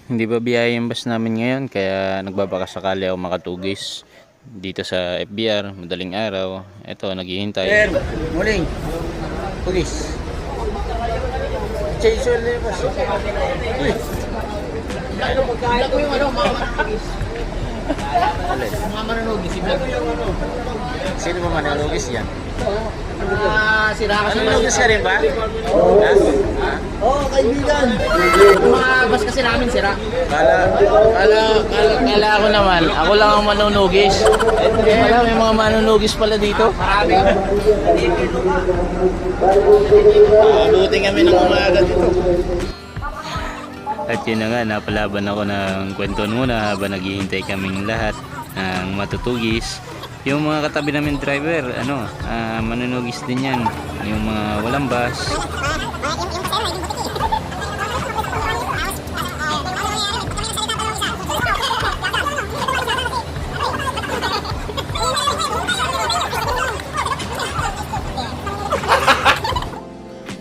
Hindi ba biyaya yung bus namin ngayon kaya nagbabaka sakali ako makatugis dito sa FBR, madaling araw. Ito, naghihintay. Sir, morning. Police. Change your labels. Uy. Ano magkaya ko yung ano, mga manunugis. Sino ba manunugis yan? Sira ka sa Manunugis ka rin ba? Oo, kaibigan. Mga bus kasi namin sira. Kala ko naman, ako lang ang manunugis. Wala, may mga manunugis pala dito. Marami. Mabuti kami ng umaga dito. At yun na nga, napalaban ako ng kwentuhan muna habang naghihintay kaming lahat ng matutugis. Yung mga katabi namin driver, manunugis din yan. Yung mga walang bus.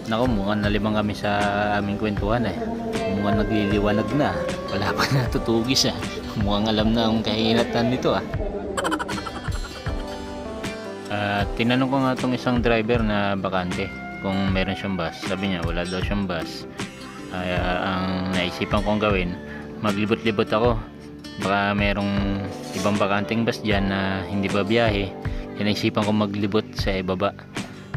Naku, mukhang nalibang kami sa aming kwentuhan eh. Mukhang nagliliwanag na. Wala pa natutugis ah. Mukhang alam na ang kahinatan nito ah. Tinanong ko nga itong isang driver na bakante kung meron siyang bus. Sabi niya wala daw siyang bus. Ang naisipan kong gawin, maglibot-libot ako. Baka merong ibang bakanting bus dyan na hindi ba biyahe. Naisipan ko maglibot sa ibaba.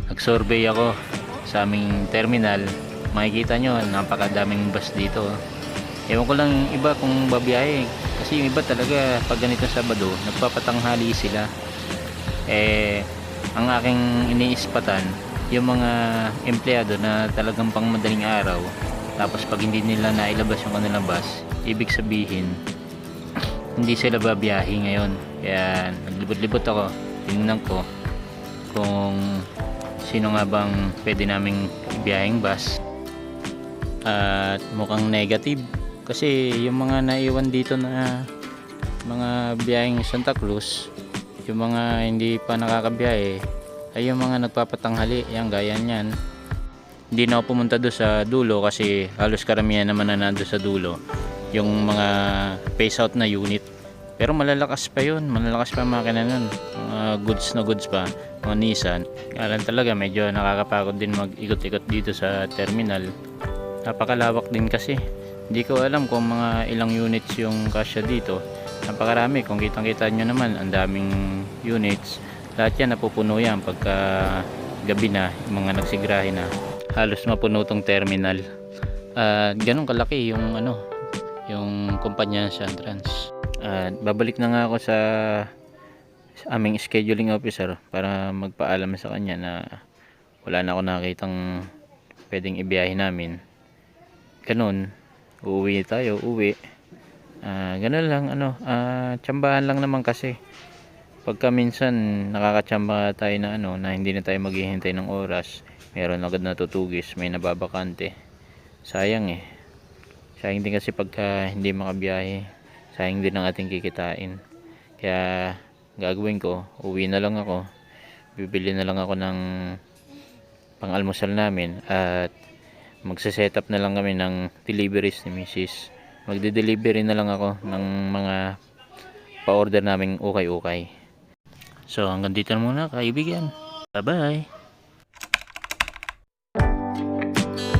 Nag-survey ako sa aming terminal. Makikita nyo napakadaming bus dito. Ewan ko lang iba kung babiyahe, kasi yung iba talaga pag ganito Sabado nagpapatanghali sila. Ang aking iniispatan yung mga empleyado na talagang pang madaling araw, tapos pag hindi nila nailabas yung kanilang bus, ibig sabihin hindi sila babiyahe ngayon. Kaya naglibot-libot ako, tingnan ko kung sino nga bang pwede naming ibiyaheng bus. At mukhang negative kasi yung mga naiwan dito na mga biyaheng Santa Cruz, yung mga hindi pa nakakabiyahe ay yung mga nagpapatanghali. Yan, gaya niyan. Hindi na ako pumunta doon sa dulo kasi halos karamihan naman na nando sa dulo yung mga phase out na unit. Pero malalakas pa yun, malalakas pa ang makina nun, mga goods na goods pa, mga Nissan. Kaya talaga medyo nakakapagod din mag-ikot-ikot dito sa terminal. Napakalawak din kasi. Hindi ko alam kung mga ilang units yung kasya dito. Napakarami, kung kitang-kita nyo naman, ang daming units. Lahat yan napupuno yan pagka gabi na, yung mga nagsigrahe na. Halos mapuno tong terminal. Ganun kalaki yung yung kumpanya sa Trans. Babalik na nga ako sa aming scheduling officer para magpaalam sa kanya na wala na ako nakitang pwedeng ibiyahe namin. Ganun, uuwi tayo, ganun lang, tsambahan lang naman kasi pagka minsan nakakatsamba tayo na na hindi na tayo maghihintay ng oras, meron agad natutugis, may nababakante. Sayang sayang din kasi pagka hindi makabiyahe, sayang din ang ating kikitain. Kaya gagawin ko, uwi na lang ako, bibili na lang ako ng pang-almusal namin at magse-set up na lang kami ng deliveries ni Mrs. Magde-delivery na lang ako ng mga pa-order naming ukay-ukay. So hanggang dito na muna kaibigan. Bye bye.